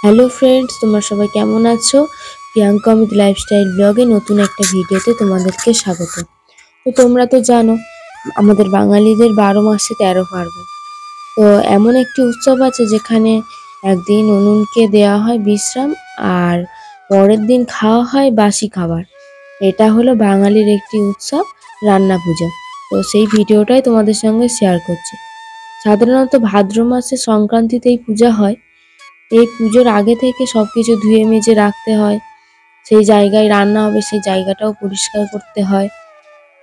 Hello friends, তোমরা সবাই কেমন আছো? প্রিয়াঙ্কা অমিত লাইফস্টাইল ব্লগে নতুন একটা ভিডিওতে তোমাদেরকে স্বাগত। তো তোমরা তো জানো আমাদের বাঙালিদের 12 মাসে 13 পার্বণ। তো এমন একটি উৎসব আছে যেখানে একদিন উনুনকে দেওয়া হয় বিশ্রাম আর পরের দিন খাওয়া হয় বাসি খাবার। এটা হলো বাঙালির একটি উৎসব, রান্না পূজা। তো সেই ভিডিওটাই তোমাদের সঙ্গে শেয়ার করছি। সাধারণত ভাদ্র মাসে সংক্রান্তিতে এই পূজা হয়। এই পুজোর আগে থেকে সবকিছু ধুয়ে মেজে রাখতে হয়। সেই জায়গায় রান্না হবে সেই জায়গাটাও পরিষ্কার করতে হয়।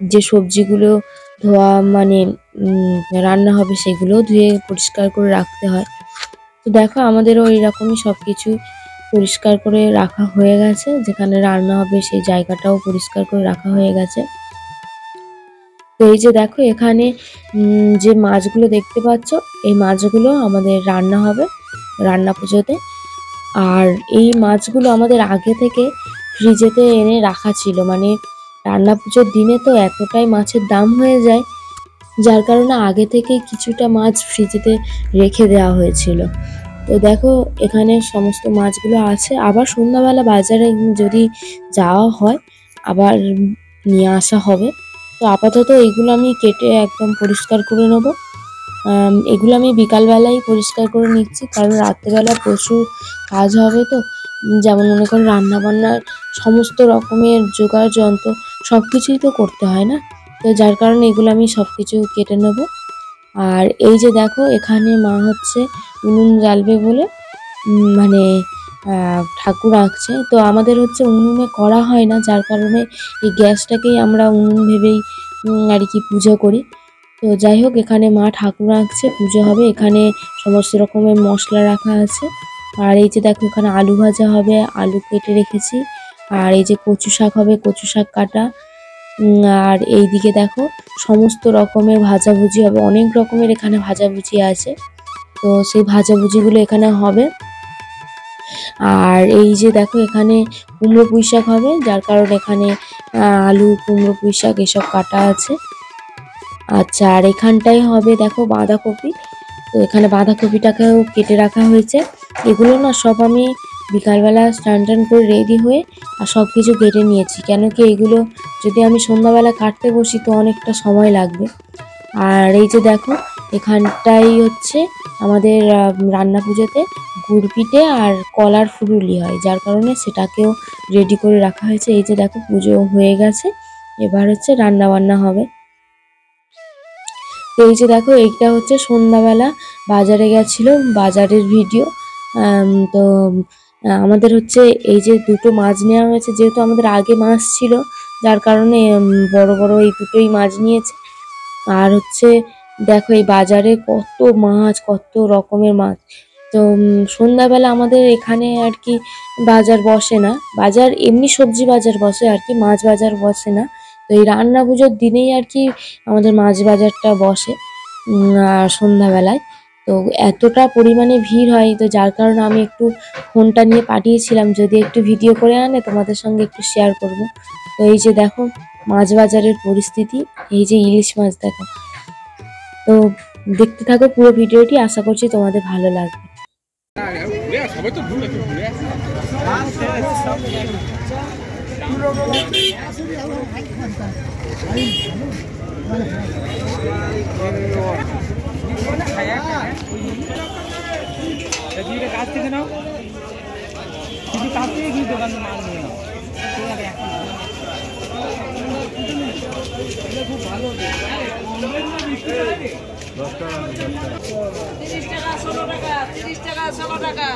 যে সবজিগুলো ধোয়া মানে রান্না হবে সেগুলোও ধুয়ে পরিষ্কার করে রাখতে হয়। তো দেখো আমাদেরও এইরকমই সবকিছু পরিষ্কার করে রাখা হয়ে গেছে। যেখানে রান্না হবে সেই জায়গাটাও পরিষ্কার করে রাখা হয়ে গেছে। তো এই যে দেখো এখানে যে মাছগুলো দেখতে পাচ্ছ, এই মাছগুলো আমাদের রান্না হবে রান্না পুজোতে। আর এই মাছগুলো আমাদের আগে থেকে ফ্রিজেতে এনে রাখা ছিল, মানে রান্না পুজোর দিনে তো এতটাই মাছের দাম হয়ে যায়, যার কারণে আগে থেকে কিছুটা মাছ ফ্রিজেতে রেখে দেওয়া হয়েছিল। তো দেখো এখানে সমস্ত মাছগুলো আছে। আবার সন্ধ্যাবেলা বাজারে যদি যাওয়া হয় আবার নিয়ে আসা হবে। তো আপাতত এইগুলো আমি কেটে একদম পরিষ্কার করে নেবো। এগুলো আমি বিকালবেলাই পরিষ্কার করে নিচ্ছি, কারণ রাত্রেবেলা প্রচুর কাজ হবে। তো যেমন মনে করো রান্না বান্নার সমস্ত রকমের জোগাড় যন্ত্র সব কিছুই তো করতে হয় না। তো যার কারণে এগুলো আমি সব কিছু কেটে নেব। আর এই যে দেখো এখানে মা হচ্ছে উনুন জ্বালবে বলে মানে ঠাকুর আঁকছে। তো আমাদের হচ্ছে উনুনে করা হয় না, যার কারণে এই গ্যাসটাকেই আমরা উনুন ভেবেই আর কি পুজো করি। তো যাই হোক এখানে মা ঠাকুর আঁকছে, পুজো হবে। এখানে সমস্ত রকমের মশলা রাখা আছে। আর এই যে দেখো এখানে আলু ভাজা হবে, আলু কেটে রেখেছি। আর এই যে কচু শাক হবে, কচু শাক কাটা। আর এই দিকে দেখো সমস্ত রকমের ভাজাভুজি হবে, অনেক রকমের এখানে ভাজাভুজি আছে। তো সেই ভাজাভুজিগুলো এখানে হবে। আর এই যে দেখো এখানে কুমড়ো পুঁই শাক হবে, যার কারণে এখানে আলু কুমড়ো পুঁই শাক এসব কাটা আছে। আচ্ছা, আর এখানটায় হবে দেখো বাঁধাকপি। তো এখানে বাঁধাকপিটাকেও কেটে রাখা হয়েছে। এগুলো না সব আমি বিকালবেলা স্নান টান করে রেডি হয়ে আর সব কিছু কেটে নিয়েছি, কেন কি এগুলো যদি আমি সন্ধ্যাবেলা কাটতে বসি তো অনেকটা সময় লাগবে। আর এই যে দেখো এখানটাই হচ্ছে আমাদের রান্না পুজোতে গুড় পিঠে আর কলার ফুলুরি হয়, যার কারণে সেটাকেও রেডি করে রাখা হয়েছে। এই যে দেখো পুজো হয়ে গেছে, এবার হচ্ছে রান্না বান্না হবে। তো এই যে দেখো এইটা হচ্ছে সন্ধ্যাবেলা বাজারে গেছিল, বাজারের ভিডিও। তো আমাদের হচ্ছে এই যে দুটো মাছ নেওয়া হয়েছে, যেহেতু আমাদের আগে মাছ ছিল যার কারণে বড় বড় এই দুটোই মাছ নিয়েছে। আর হচ্ছে দেখো এই বাজারে কত মাছ, কত রকমের মাছ। তো সন্ধ্যাবেলা আমাদের এখানে আর কি বাজার বসে না, বাজার এমনি সবজি বাজার বসে আর কি, মাছ বাজার বসে না। তো এই রান্না পুজোর দিনেই আর কি আমাদের মাছ বাজারটা বসে সন্ধ্যাবেলায়। তো এতটা পরিমাণে ভিড় হয়, তো যার কারণে আমি একটু ফোনটা নিয়ে পাঠিয়েছিলাম যদি একটু ভিডিও করে আনে তোমাদের সঙ্গে একটু শেয়ার করব। তো এই যে দেখো মাছ বাজারের পরিস্থিতি, এই যে ইলিশ মাছ দেখো। তো দেখতে থাকো পুরো ভিডিওটি, আশা করছি তোমাদের ভালো লাগবে। কাছ থেকে নাও, কিছু কাছ থেকে গিয়ে দোকান মাল নিয়ে নাও। খুব ভালো 10 টাকা 30 টাকা 16 টাকা 30 টাকা 16 টাকা।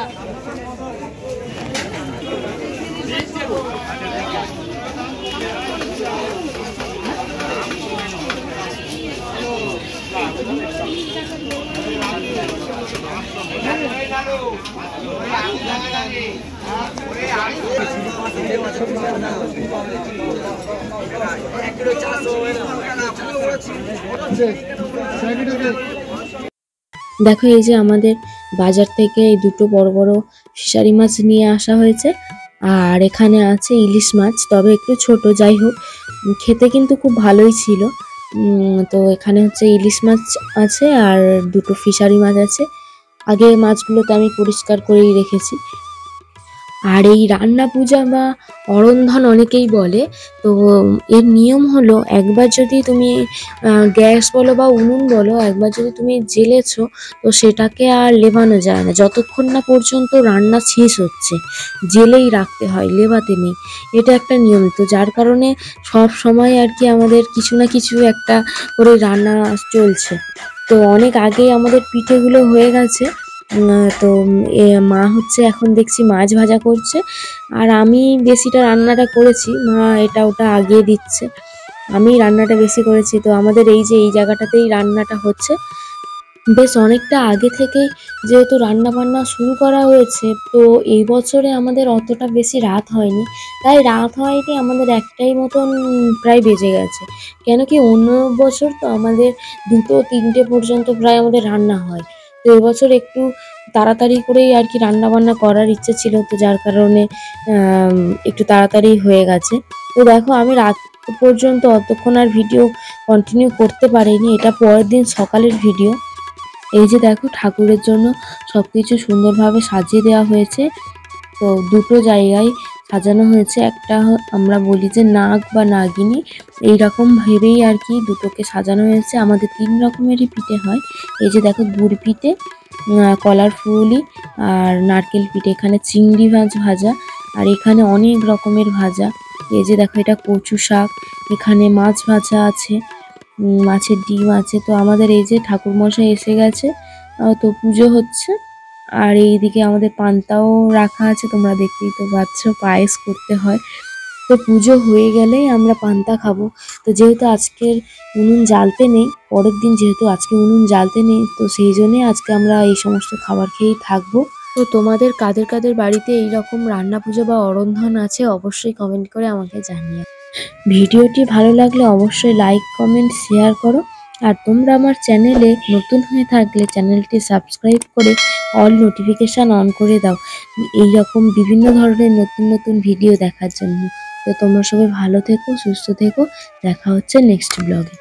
দেখো এই যে আমাদের বাজার থেকে এই দুটো বড় বড় ফিশারি মাছ নিয়ে আসা হয়েছে। আর এখানে আছে ইলিশ মাছ, তবে একটু ছোট, যাই হোক খেতে কিন্তু খুব ভালোই ছিল। তো এখানে হচ্ছে ইলিশ মাছ আছে আর দুটো ফিশারি মাছ আছে। আগে মাছগুলো তো আমি পরিষ্কার করেই রেখেছি। আর এই রান্না পূজা বা অরন্ধন অনেকেই বলে। তো এর নিয়ম হলো, একবার যদি তুমি গ্যাস বলো বা উনুন বলো, একবার যদি তুমি জ্বেলেছো, তো সেটাকে আর লেবানো যায় না যতক্ষণ না পর্যন্ত রান্না শেষ হচ্ছে। জ্বেলেই রাখতে হয়, লেবাতে নেই। এটা একটা নিয়ম। তো যার কারণে সব সময় আর কি আমাদের কিছু না কিছু একটা করে রান্না চলছে। তো অনেক আগেই আমাদের পিঠেগুলো হয়ে গেছে। তো মা হচ্ছে এখন দেখছি মাছ ভাজা করছে, আর আমি বেশিটা রান্নাটা করেছি, মা এটা ওটা আগিয়ে দিচ্ছে। আমি রান্নাটা বেশি করেছি। তো আমাদের এই যে এই জায়গাটাতেই রান্নাটা হচ্ছে বেশ অনেকটা আগে থেকেই, যেহেতু রান্না বান্না শুরু করা হয়েছে। তো এই বছরে আমাদের অতটা বেশি রাত হয়নি, তাই রাত হয়নি, আমাদের একটাই মতন প্রায় বেজে গেছে। কেন কি অন্য বছর তো আমাদের 2-3টে পর্যন্ত প্রায় আমাদের রান্না হয়। তো এবছর একটু তাড়াতাড়ি করেই আর কি রান্না বান্না করার ইচ্ছে ছিল, তো যার কারণে একটু তাড়াতাড়ি হয়ে গেছে। তো দেখো, আমি রাত পর্যন্ত অতক্ষণ আর ভিডিও কন্টিনিউ করতে পারিনি, এটা পরের দিন সকালের ভিডিও। এই যে দেখো, ঠাকুরের জন্য সবকিছু সুন্দরভাবে সাজিয়ে দেওয়া হয়েছে। তো দুটো জায়গায় সাজানো হয়েছে, একটা আমরা বলি যে নাগ বা নাগিনী, এইরকম ভেবেই আর কি দুটোকে সাজানো হয়েছে। আমাদের 3 রকমেরই পিঠে হয়। এই যে দেখো, গুড় পিঠে, কলার ফুলি আর নারকেল পিঠে। এখানে চিংড়ি মাছ ভাজা, আর এখানে অনেক রকমের ভাজা। এই যে দেখো, এটা কচু শাক, এখানে মাছ ভাজা আছে, মাছের ডিম আছে। তো আমাদের এই যে ঠাকুরমশাই এসে গেছে, তো পুজো হচ্ছে। আর এইদিকে আমাদের পান্তাও রাখা আছে, তোমরা দেখতেই তো পাচ্ছ, পায়েস করতে হয়। তো পুজো হয়ে গেলেই আমরা পান্তা খাবো। তো যেহেতু আজকের উনুন জ্বালতে নেই, পরের দিন যেহেতু আজকে উনুন জ্বালতে নেই, তো সেই জন্যই আজকে আমরা এই সমস্ত খাবার খেয়েই থাকবো। তো তোমাদের কাদের কাদের বাড়িতে এইরকম রান্না পুজো বা অরন্ধন আছে, অবশ্যই কমেন্ট করে আমাকে জানিও। ভিডিওটি ভালো লাগলে অবশ্যই লাইক, কমেন্ট, শেয়ার করো। আর তোমরা আমার চ্যানেলে নতুন হয়ে থাকলে চ্যানেলটি সাবস্ক্রাইব করে অল নোটিফিকেশান অন করে দাও, এই রকম বিভিন্ন ধরনের নতুন নতুন ভিডিও দেখার জন্য। তো তোমরা সবাই ভালো থেকো, সুস্থ থেকো। দেখা হচ্ছে নেক্সট ব্লগে।